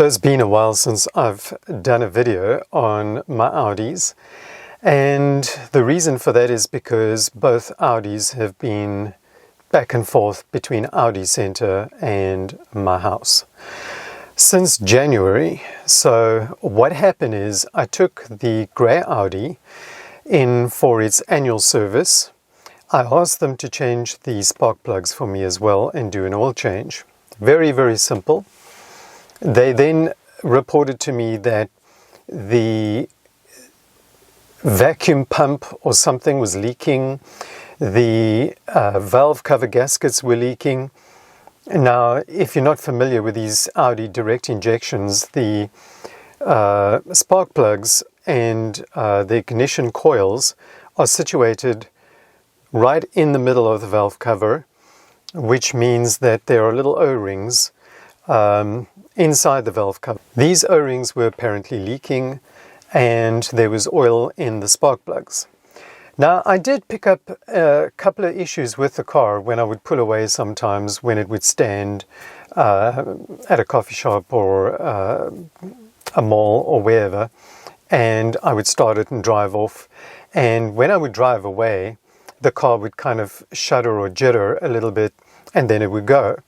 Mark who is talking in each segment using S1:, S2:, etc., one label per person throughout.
S1: So it's been a while since I've done a video on my Audis, and the reason for that is because both Audis have been back and forth between Audi Centre and my house since January. So what happened is I took the grey Audi in for its annual service. I asked them to change the spark plugs for me as well and do an oil change. Very, very simple. They then reported to me that the vacuum pump or something was leaking, the valve cover gaskets were leaking. Now, if you're not familiar with these Audi direct injections, the spark plugs and the ignition coils are situated right in the middle of the valve cover, which means that there are little O-rings inside the valve cover. These O-rings were apparently leaking and there was oil in the spark plugs. Now, I did pick up a couple of issues with the car when I would pull away sometimes when it would stand at a coffee shop or a mall or wherever, and I would start it and drive off. And when I would drive away, the car would kind of shudder or jitter a little bit and then it would go.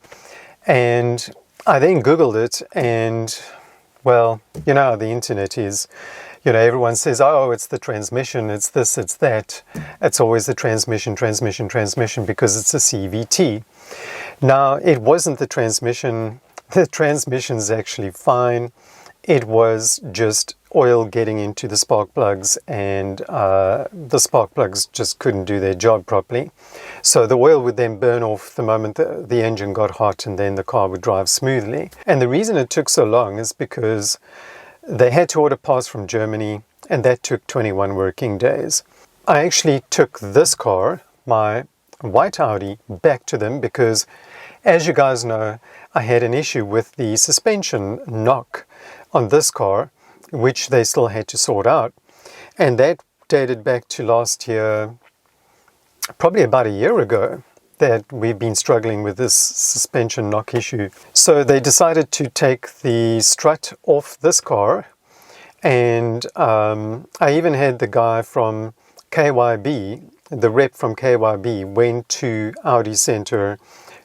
S1: And I then Googled it, and well, you know how the internet is. You know, everyone says, oh, it's the transmission, it's this, it's that. It's always the transmission, because it's a CVT. Now, it wasn't the transmission. The transmission's actually fine. It was just oil getting into the spark plugs, and the spark plugs just couldn't do their job properly. So the oil would then burn off the moment the engine got hot, and then the car would drive smoothly. And the reason it took so long is because they had to order parts from Germany, and that took 21 working days. I actually took this car, my white Audi, back to them because, as you guys know, I had an issue with the suspension knock on this car, which they still had to sort out. And that dated back to last year, probably about a year ago, that we've been struggling with this suspension knock issue. So they decided to take the strut off this car, and I even had the guy from KYB, the rep from KYB, went to Audi Centre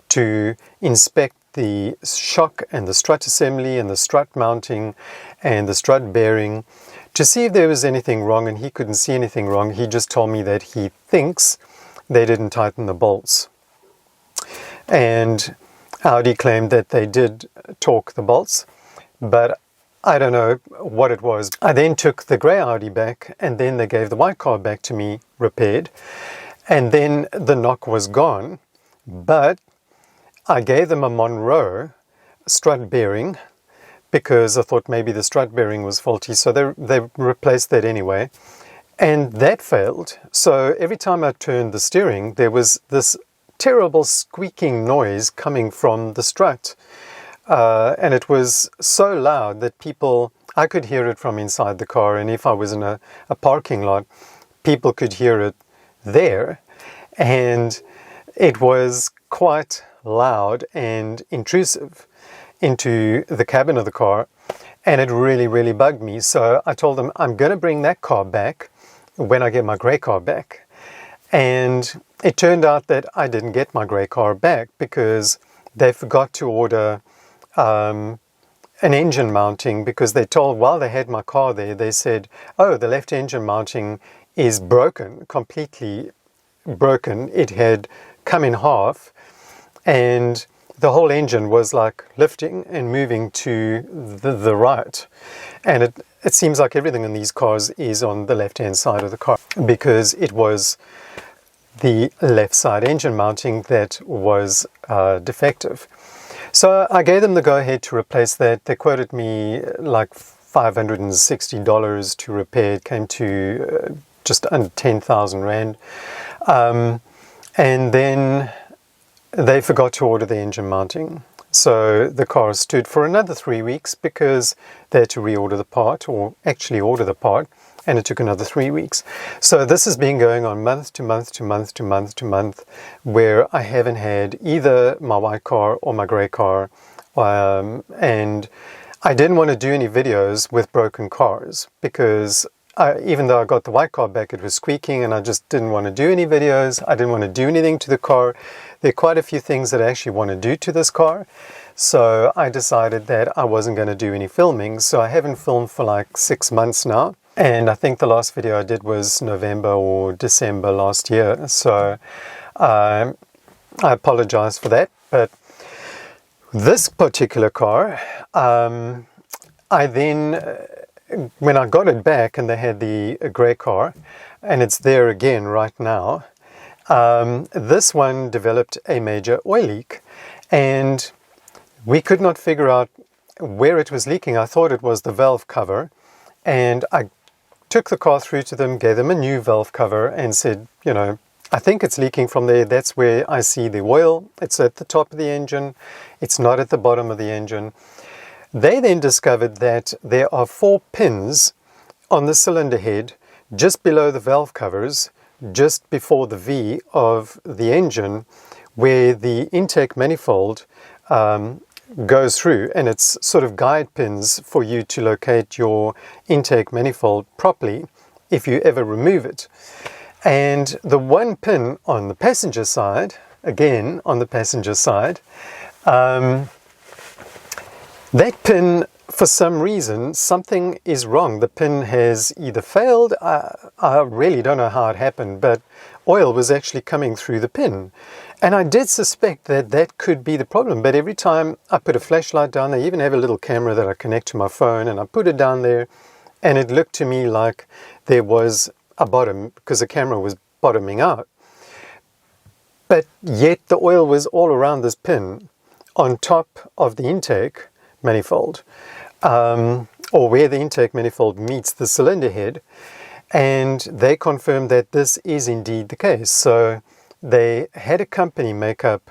S1: to inspect the shock and the strut assembly and the strut mounting and the strut bearing to see if there was anything wrong, and he couldn't see anything wrong. He just told me that he thinks they didn't tighten the bolts. And Audi claimed that they did torque the bolts, but I don't know what it was. I then took the grey Audi back, and then they gave the white car back to me repaired, and then the knock was gone, but I gave them a Monroe strut bearing because I thought maybe the strut bearing was faulty, so they replaced that anyway, and that failed. So every time I turned the steering, there was this terrible squeaking noise coming from the strut, and it was so loud that I could hear it from inside the car, and if I was in a parking lot, people could hear it there, and it was quite loud and intrusive into the cabin of the car, and it really, really bugged me. So I told them I'm going to bring that car back when I get my grey car back. And it turned out that I didn't get my grey car back because they forgot to order an engine mounting, because they told, while they had my car there, they said, oh, the left engine mounting is broken, completely broken. It had come in half, and the whole engine was like lifting and moving to the right. And it seems like everything in these cars is on the left-hand side of the car, because it was the left side engine mounting that was defective. So I gave them the go-ahead to replace that. They quoted me like $560 to repair. It came to just under 10,000 Rand. And then they forgot to order the engine mounting. So the car stood for another 3 weeks because they had to reorder the part, or actually order the part, and it took another 3 weeks. So this has been going on month to month to month to month to month, where I haven't had either my white car or my grey car, and I didn't want to do any videos with broken cars because even though I got the white car back, it was squeaking and I just didn't want to do any videos. I didn't want to do anything to the car. There are quite a few things that I actually want to do to this car. So I decided that I wasn't going to do any filming. So I haven't filmed for like 6 months now. And I think the last video I did was November or December last year. So I apologize for that. But this particular car, I then, when I got it back and they had the grey car, and it's there again right now, this one developed a major oil leak. And we could not figure out where it was leaking. I thought it was the valve cover. And I took the car through to them, gave them a new valve cover and said, you know, I think it's leaking from there. That's where I see the oil. It's at the top of the engine. It's not at the bottom of the engine. They then discovered that there are 4 pins on the cylinder head just below the valve covers, just before the V of the engine, where the intake manifold goes through, and it's sort of guide pins for you to locate your intake manifold properly if you ever remove it. And the one pin on the passenger side, again on the passenger side, that pin, for some reason, something is wrong. The pin has either failed, I really don't know how it happened, but oil was actually coming through the pin. And I did suspect that that could be the problem, but every time I put a flashlight down, I even have a little camera that I connect to my phone, and I put it down there, and it looked to me like there was a bottom, because the camera was bottoming out. But yet the oil was all around this pin, on top of the intake manifold, or where the intake manifold meets the cylinder head, and they confirmed that this is indeed the case. So they had a company make up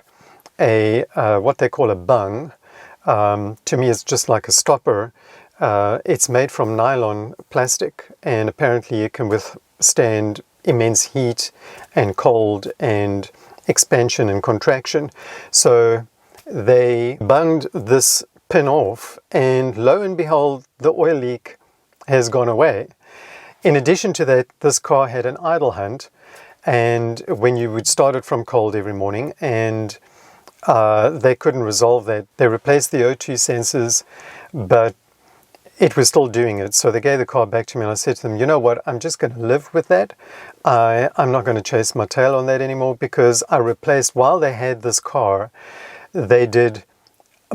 S1: a what they call a bung. To me, it's just like a stopper. It's made from nylon plastic, and apparently it can withstand immense heat and cold and expansion and contraction. So they bunged this pin off, and lo and behold, the oil leak has gone away. In addition to that, this car had an idle hunt, and when you would start it from cold every morning, and they couldn't resolve that. They replaced the O2 sensors, but it was still doing it. So they gave the car back to me, and I said to them, you know what, I'm just going to live with that. I'm not going to chase my tail on that anymore, because I replaced, while they had this car, they did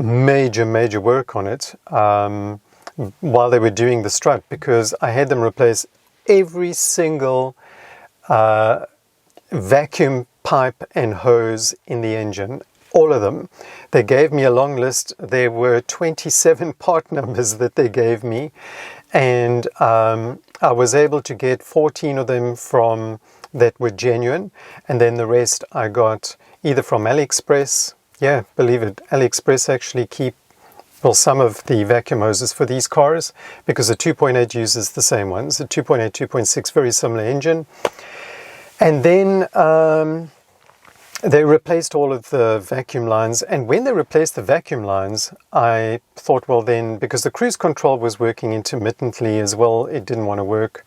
S1: major work on it while they were doing the strut, because I had them replace every single vacuum pipe and hose in the engine, all of them. They gave me a long list. There were 27 part numbers that they gave me, and I was able to get 14 of them from that were genuine, and then the rest I got either from AliExpress. Yeah, believe it, AliExpress actually keep, well, some of the vacuum hoses for these cars, because the 2.8 uses the same ones. The 2.8, 2.6, very similar engine. And then they replaced all of the vacuum lines. And when they replaced the vacuum lines, I thought, well then, because the cruise control was working intermittently as well, it didn't want to work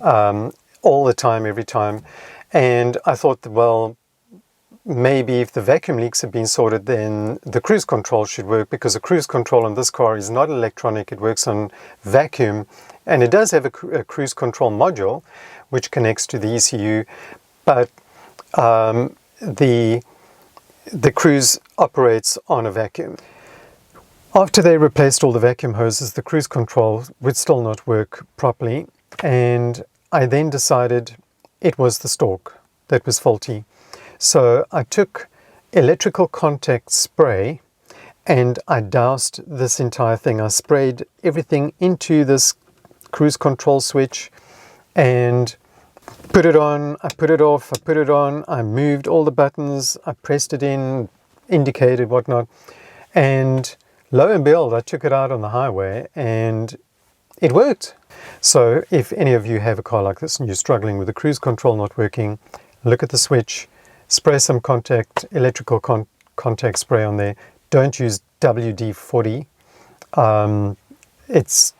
S1: all the time, every time. And I thought, well, maybe if the vacuum leaks have been sorted, then the cruise control should work, because the cruise control on this car is not electronic. It works on vacuum, and it does have a cruise control module which connects to the ECU, but the cruise operates on a vacuum. After they replaced all the vacuum hoses, the cruise control would still not work properly, and I then decided it was the stalk that was faulty. So I took electrical contact spray and I doused this entire thing. I sprayed everything into this cruise control switch and put it on, I put it off, I put it on, I moved all the buttons, I pressed it in, indicated, whatnot, and lo and behold, I took it out on the highway and it worked. So if any of you have a car like this and you're struggling with the cruise control not working, look at the switch, spray some electrical contact spray on there. Don't use WD-40. it's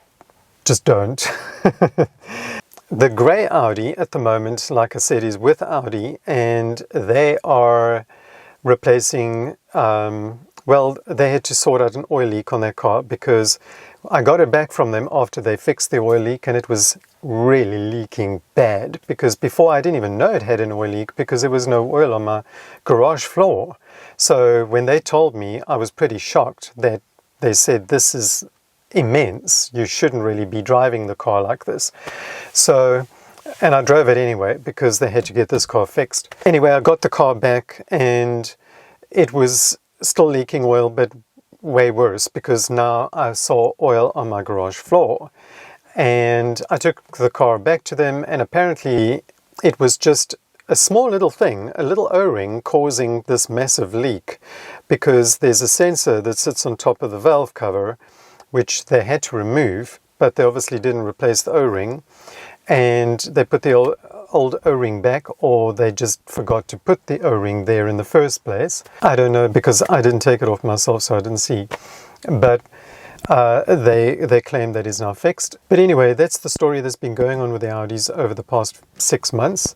S1: just don't. The grey Audi at the moment, like I said, is with Audi, and they are replacing, well, they had to sort out an oil leak on their car because I got it back from them after they fixed the oil leak, and it was really leaking bad, because before I didn't even know it had an oil leak because there was no oil on my garage floor. So when they told me, I was pretty shocked that they said, this is immense, you shouldn't really be driving the car like this. So, and I drove it anyway because they had to get this car fixed. Anyway, I got the car back and it was still leaking oil, but way worse, because now I saw oil on my garage floor. And I took the car back to them, and apparently it was just a small little thing, a little O-ring causing this massive leak, because there's a sensor that sits on top of the valve cover, which they had to remove, but they obviously didn't replace the O-ring, and they put the old O-ring back, or they just forgot to put the O-ring there in the first place. I don't know, because I didn't take it off myself, so I didn't see. But they claim that is now fixed. But anyway, that's the story that's been going on with the Audis over the past 6 months,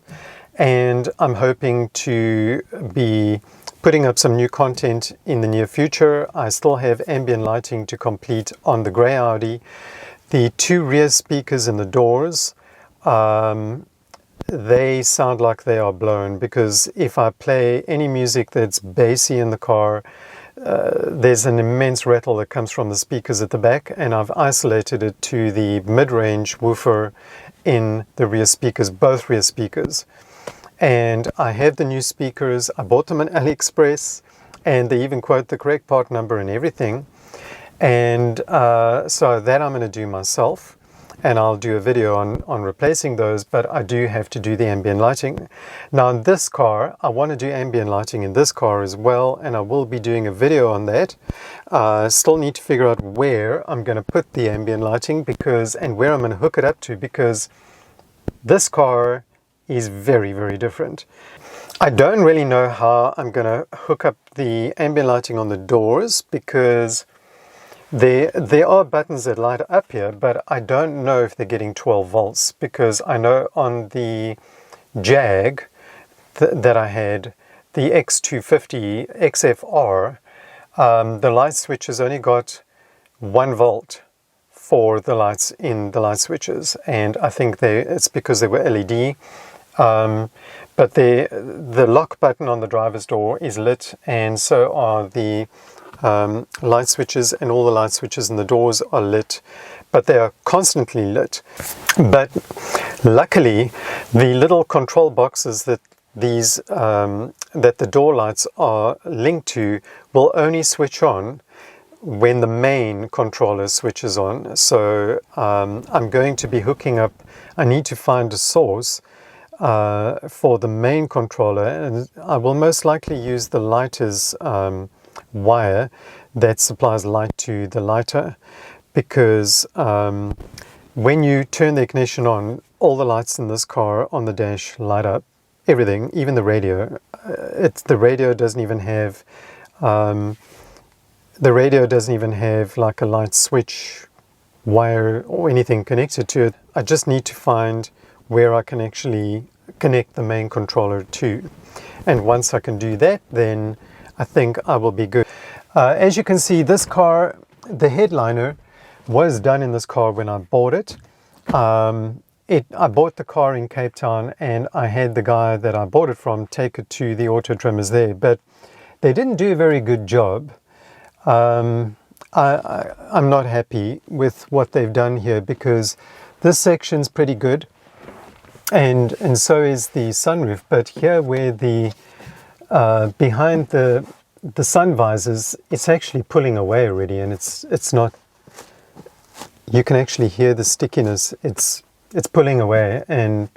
S1: and I'm hoping to be putting up some new content in the near future. I still have ambient lighting to complete on the grey Audi. The 2 rear speakers in the doors, they sound like they are blown, because if I play any music that's bassy in the car, there's an immense rattle that comes from the speakers at the back, and I've isolated it to the mid-range woofer in the rear speakers, both rear speakers. And I have the new speakers. I bought them on AliExpress, and they even quote the correct part number and everything. And so that I'm going to do myself, and I'll do a video on replacing those, but I do have to do the ambient lighting. Now in this car, I want to do ambient lighting in this car as well, and I will be doing a video on that. Still need to figure out where I'm going to put the ambient lighting, and where I'm going to hook it up to, because this car is very, very different. I don't really know how I'm going to hook up the ambient lighting on the doors, because there are buttons that light up here, but I don't know if they're getting 12 volts, because I know on the Jag that I had, the X250 XFR, the light switches only got 1 volt for the lights in the light switches, and I think it's because they were LED. But the lock button on the driver's door is lit, and so are the light switches, and all the light switches in the doors are lit, but they are constantly lit. But luckily, the little control boxes that that the door lights are linked to will only switch on when the main controller switches on. So I'm going to be hooking up, I need to find a source for the main controller, and I will most likely use the lighter's wire that supplies light to the lighter, because when you turn the ignition on, all the lights in this car on the dash light up, everything, even the radio. The radio doesn't even have like a light switch wire or anything connected to it. I just need to find where I can actually connect the main controller to, and once I can do that, then I think I will be good. As you can see, this car, the headliner was done in this car when I bought it. I bought the car in Cape Town, and I had the guy that I bought it from take it to the auto trimmers there, but they didn't do a very good job. I'm not happy with what they've done here, because this section's pretty good, and so is the sunroof, but here where the behind the sun visors, it's actually pulling away already, and it's not, you can actually hear the stickiness, it's pulling away, and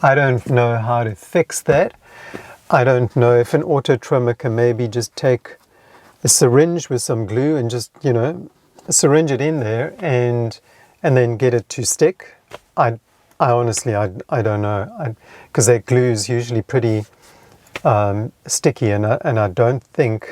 S1: I don't know how to fix that. I don't know if an auto trimmer can maybe just take a syringe with some glue and just, syringe it in there and then get it to stick. I honestly, I don't know, because that glue is usually pretty sticky, and I don't think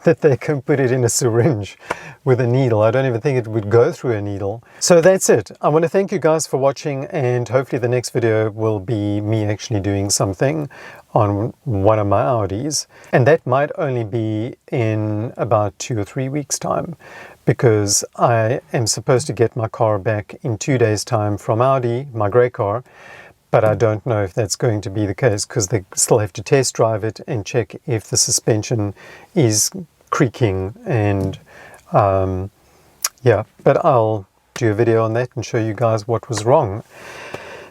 S1: that they can put it in a syringe with a needle. I don't even think it would go through a needle. So that's it. I want to thank you guys for watching, and hopefully the next video will be me actually doing something on one of my Audis, and that might only be in about 2 or 3 weeks time, because I am supposed to get my car back in 2 days time from Audi, my grey car. But I don't know if that's going to be the case, because they still have to test drive it and check if the suspension is creaking. And yeah, but I'll do a video on that and show you guys what was wrong.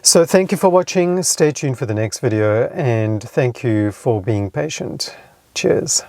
S1: So thank you for watching. Stay tuned for the next video, and thank you for being patient. Cheers.